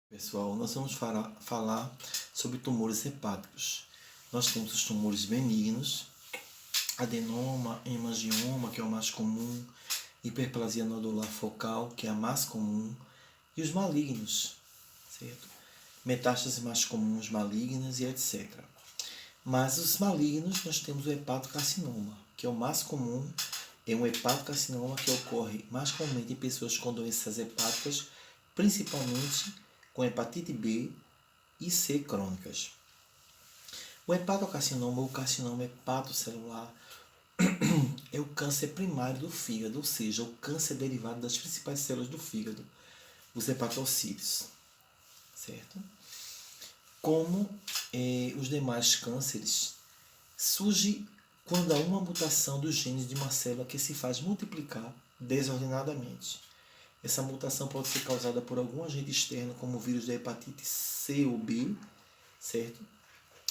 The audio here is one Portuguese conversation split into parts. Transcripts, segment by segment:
Pessoal, nós vamos falar sobre tumores hepáticos. Nós temos os tumores benignos, adenoma, hemangioma, que é o mais comum, hiperplasia nodular focal, que é a mais comum, e os malignos, certo? Metástases mais comuns malignas e etc. Mas os malignos, nós temos o hepatocarcinoma, que é o mais comum, é um hepatocarcinoma que ocorre mais comumente em pessoas com doenças hepáticas, principalmente com hepatite B e C crônicas. O hepatocarcinoma ou carcinoma hepatocelular é o câncer primário do fígado, ou seja, o câncer derivado das principais células do fígado, os hepatocíteos, certo? Como os demais cânceres, surge quando há uma mutação dos genes de uma célula que se faz multiplicar desordenadamente. Essa mutação pode ser causada por algum agente externo, como o vírus da hepatite C ou B, certo?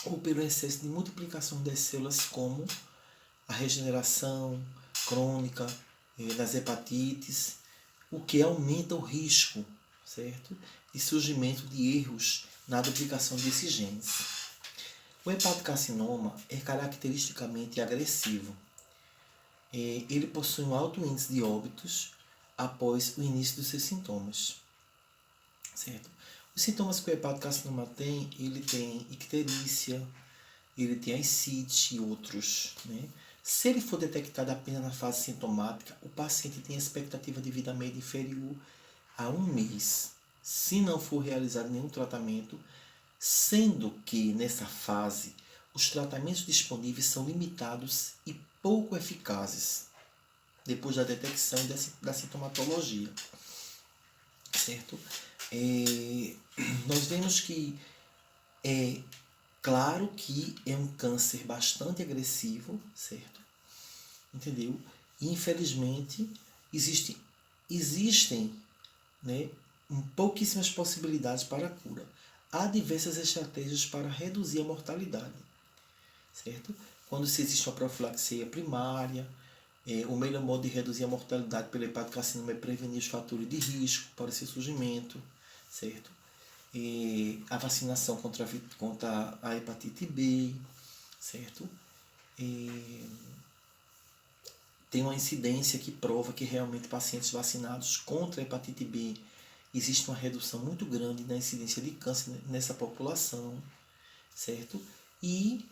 Ou pelo excesso de multiplicação das células, como a regeneração crônica das hepatites, o que aumenta o risco, certo? De surgimento de erros na duplicação desses genes. O hepatocarcinoma é caracteristicamente agressivo. Ele possui um alto índice de óbitos após o início dos seus sintomas, certo? Os sintomas que o hepatocarcinoma tem, ele tem icterícia, ele tem ascite e outros, né? Se ele for detectado apenas na fase sintomática, o paciente tem a expectativa de vida média inferior a 1 mês, se não for realizado nenhum tratamento, sendo que nessa fase os tratamentos disponíveis são limitados e pouco eficazes depois da detecção da sintomatologia, certo? Nós vemos que é claro que é um câncer bastante agressivo, certo? Entendeu? E infelizmente existem né, pouquíssimas possibilidades para a cura. Há diversas estratégias para reduzir a mortalidade, certo? Quando se existe uma profilaxia primária, o melhor modo de reduzir a mortalidade pelo hepatocarcinoma é prevenir os fatores de risco para esse surgimento, certo? A vacinação contra a hepatite B, certo? Tem uma incidência que prova que realmente pacientes vacinados contra a hepatite B existe uma redução muito grande na incidência de câncer nessa população, certo? E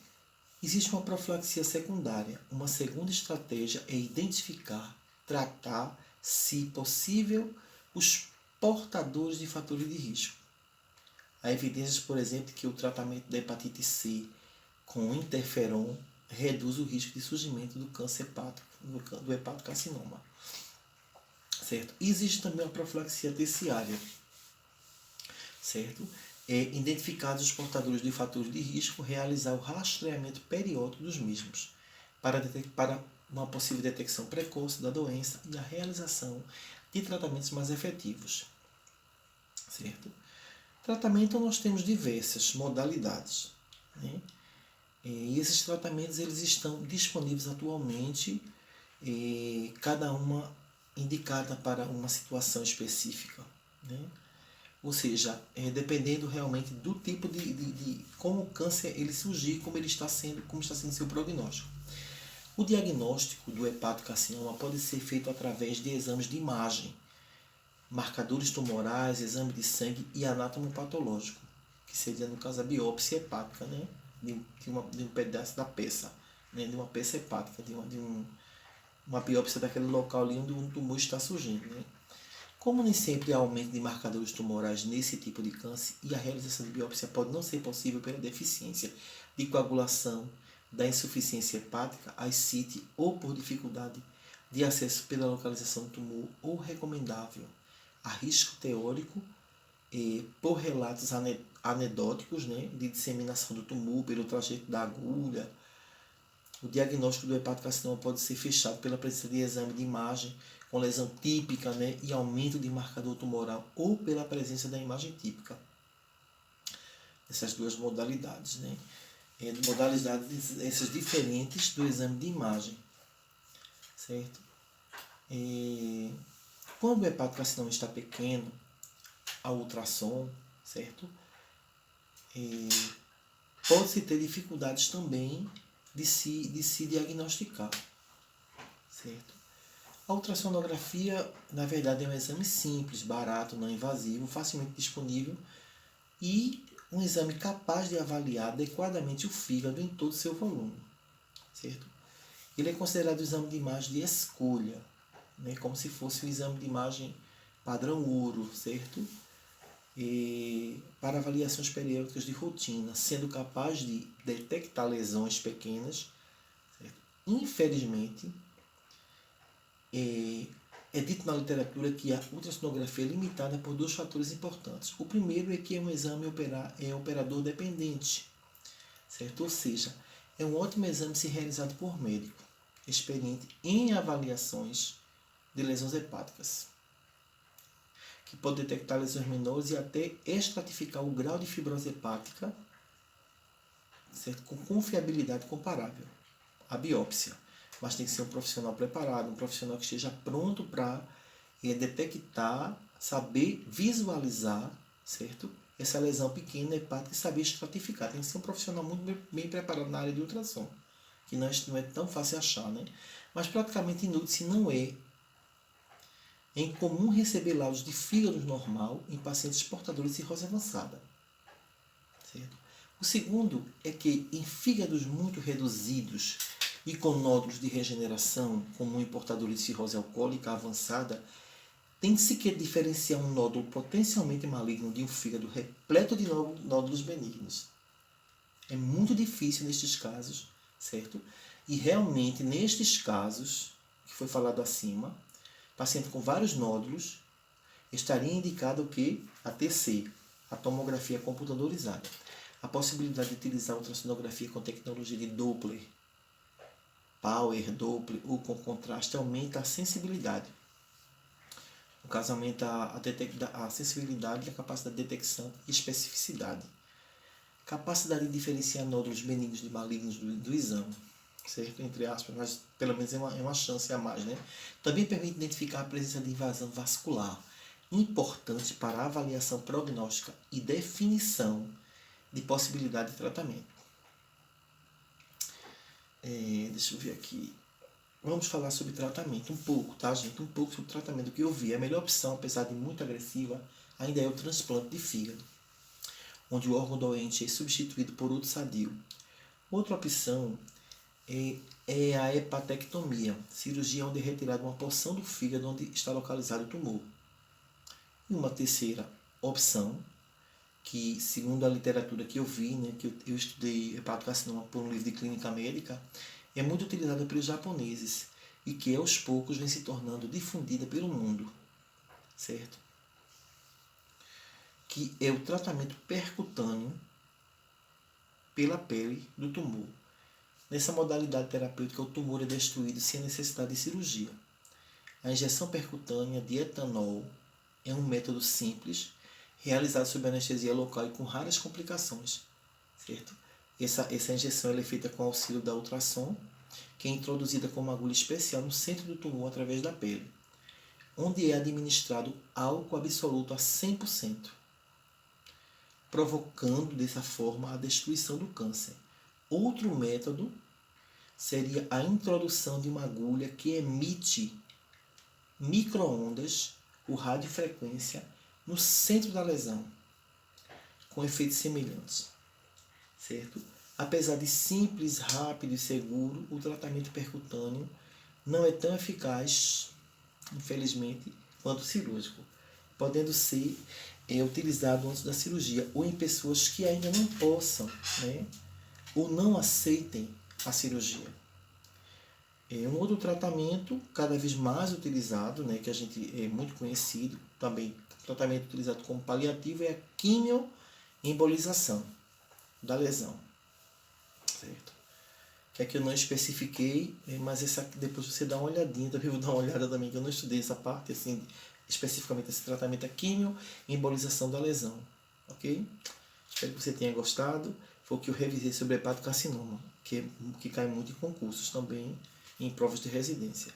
existe uma profilaxia secundária. Uma segunda estratégia é identificar, tratar, se possível, os portadores de fatores de risco. Há evidências, por exemplo, que o tratamento da hepatite C com interferon reduz o risco de surgimento do câncer hepático, do hepatocarcinoma, certo? E existe também a profilaxia terciária, certo? Identificados os portadores de fatores de risco, realizar o rastreamento periódico dos mesmos para uma possível detecção precoce da doença e a realização de tratamentos mais efetivos, certo? Tratamento nós temos diversas modalidades, né? E esses tratamentos eles estão disponíveis atualmente, cada uma indicada para uma situação específica, né? Ou seja, dependendo realmente do tipo de como o câncer ele surgir, como está sendo seu prognóstico. O diagnóstico do hepatocarcinoma pode ser feito através de exames de imagem, marcadores tumorais, exame de sangue e anatomopatológico, que seria no caso a biópsia hepática, né? de um pedaço da peça, né? De uma peça hepática, uma biópsia daquele local ali onde um tumor está surgindo, né? Como nem sempre há aumento de marcadores tumorais nesse tipo de câncer e a realização de biópsia pode não ser possível pela deficiência de coagulação, da insuficiência hepática, ascite ou por dificuldade de acesso pela localização do tumor ou recomendável a risco teórico por relatos anedóticos, né, de disseminação do tumor pelo trajeto da agulha. O diagnóstico do hepatocarcinoma pode ser fechado pela presença de exame de imagem com lesão típica, né, e aumento de marcador tumoral ou pela presença da imagem típica. Essas duas modalidades, né? Modalidades essas diferentes do exame de imagem, certo? Quando o hepatocarcinoma está pequeno, a ultrassom, certo? Pode-se ter dificuldades também de se diagnosticar, certo? A ultrassonografia, na verdade, é um exame simples, barato, não invasivo, facilmente disponível e um exame capaz de avaliar adequadamente o fígado em todo o seu volume, certo? Ele é considerado o exame de imagem de escolha, né? Como se fosse um exame de imagem padrão ouro, certo? Para avaliações periódicas de rotina, sendo capaz de detectar lesões pequenas, certo? Infelizmente, é dito na literatura que a ultrassonografia é limitada por dois fatores importantes. O primeiro é que é um exame operador dependente, certo? Ou seja, é um ótimo exame se realizado por médico experiente em avaliações de lesões hepáticas, que pode detectar lesões menores e até estratificar o grau de fibrose hepática, certo? Com confiabilidade comparável à biópsia. Mas tem que ser um profissional preparado, um profissional que esteja pronto para detectar, saber visualizar, certo? Essa lesão pequena hepática e saber estratificar. Tem que ser um profissional muito bem preparado na área de ultrassom, que não é tão fácil achar, né? Mas praticamente inútil se não é. É incomum receber laudos de fígado normal em pacientes portadores de cirrose avançada, certo? O segundo é que em fígados muito reduzidos e com nódulos de regeneração, como em portadores de cirrose alcoólica avançada, tem-se que diferenciar um nódulo potencialmente maligno de um fígado repleto de nódulos benignos. É muito difícil nestes casos, certo? E realmente, nestes casos, que foi falado acima, paciente com vários nódulos, estaria indicado o que? A TC, a tomografia computadorizada. A possibilidade de utilizar a ultrassonografia com tecnologia de Doppler, Power, Doppler ou com contraste aumenta a sensibilidade. No caso, aumenta a sensibilidade e a capacidade de detecção e especificidade. Capacidade de diferenciar nódulos benignos de malignos do exame, certo? Entre aspas, mas pelo menos é uma chance a mais, né? Também permite identificar a presença de invasão vascular, importante para a avaliação prognóstica e definição de possibilidade de tratamento. Deixa eu ver aqui. Vamos falar sobre tratamento um pouco, tá, gente? Um pouco sobre o tratamento. O que eu vi, a melhor opção, apesar de muito agressiva, ainda é o transplante de fígado, onde o órgão doente é substituído por outro sadio. Outra opção é a hepatectomia, cirurgia onde é retirada uma porção do fígado onde está localizado o tumor. E uma terceira opção, que segundo a literatura que eu vi, né, que eu estudei hepatocarcinoma por um livro de clínica médica, é muito utilizada pelos japoneses e que aos poucos vem se tornando difundida pelo mundo, certo? Que é o tratamento percutâneo pela pele do tumor. Nessa modalidade terapêutica, o tumor é destruído sem necessidade de cirurgia. A injeção percutânea de etanol é um método simples, realizado sob anestesia local e com raras complicações, certo? Essa injeção é feita com auxílio da ultrassom, que é introduzida com uma agulha especial no centro do tumor através da pele, onde é administrado álcool absoluto a 100%, provocando dessa forma a destruição do câncer. Outro método seria a introdução de uma agulha que emite microondas por radiofrequência no centro da lesão, com efeitos semelhantes, certo? Apesar de simples, rápido e seguro, o tratamento percutâneo não é tão eficaz, infelizmente, quanto o cirúrgico, podendo ser utilizado antes da cirurgia ou em pessoas que ainda não possam, né, ou não aceitem a cirurgia. Um outro tratamento cada vez mais utilizado, né, que a gente é muito conhecido, também tratamento utilizado como paliativo, é a quimioembolização da lesão, certo? Que aqui eu não especifiquei, mas essa aqui depois você dá uma olhadinha, também vou dar uma olhada também, que eu não estudei essa parte, assim, especificamente esse tratamento é quimioembolização da lesão, ok? Espero que você tenha gostado. Foi o que eu revisei sobre hepatocarcinoma, que cai muito em concursos também, em provas de residência.